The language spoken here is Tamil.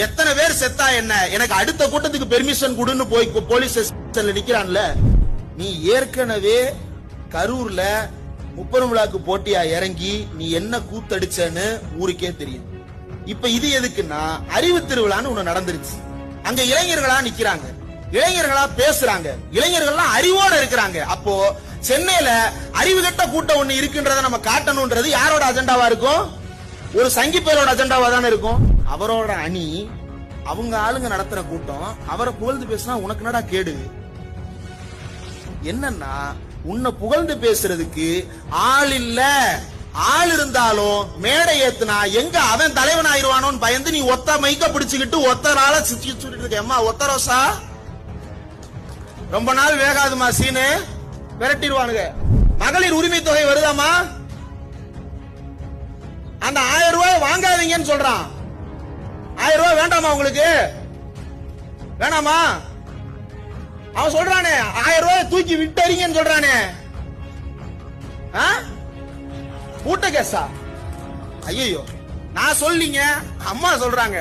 எத்தனை பேர் செத்தா என்ன, எனக்கு அடுத்த கூட்டத்துக்கு பெர்மிஷன் கொடுன்னு போய் போலீஸ் ஸ்டேஷன்ல நிக்கிறான்ல. நீ ஏற்கனவே கரூர்ல முப்பெரும் விழாக்கு போட்டியா இறங்கி நீ என்ன கூத்தடிச்சன்னு ஊருக்கே தெரியும். இப்ப இது எதுக்குன்னா அறிவு திருவிழான்னு ஒண்ணு நடந்துருச்சு. அங்க இளைஞர்களா நிக்கிறாங்க, இளைஞர்களா பேசுறாங்க, இளைஞர்கள்லாம் அறிவோட இருக்கிறாங்க. அப்போ சென்னையில அறிவு கட்ட கூட்டம் ஒண்ணு இருக்குன்றத நம்ம காட்டணும்ன்றது யாரோட அஜெண்டாவா இருக்கும்? ஒரு சங்கி பேரோட அஜெண்டாவா தானே இருக்கும். அவரோட அணி, அவங்க ஆளுங்க நடத்துற கூட்டம், அவரை புகழ்ந்து பேசினா உனக்கு என்னடா கேடு? என்னன்னா உன்னை புகழ்ந்து பேசுறதுக்கு ஆள் இல்ல, ஆள் இருந்தாலும் மேடை ஏத்துனா எங்க அவன் தலைவன் ஆயிருவானோன்னு பயந்து நீ ஒத்த மைக்க பிடிச்சுக்கிட்டு ஒத்த நாள சுத்திட்டு இருக்க. அம்மா ஒத்த ரோசா ரொம்ப நாள் வேகாதுமா சீனு, விரட்டிடுவானுங்க. மகளிர் உரிமை தொகை வருதாமா? அந்த 1000 ரூபாய் வாங்காதீங்கன்னு சொல்றான். 1000 ரூபாய் வேண்டாமா உங்களுக்கு? வேணாமா? அவன் சொல்றானே 1000 ரூபாய் தூக்கி விட்டறீங்கன்னு சொல்றானே. கூட்ட கேசா? ஐயோ நான் சொல்லீங்க, அம்மா சொல்றாங்க.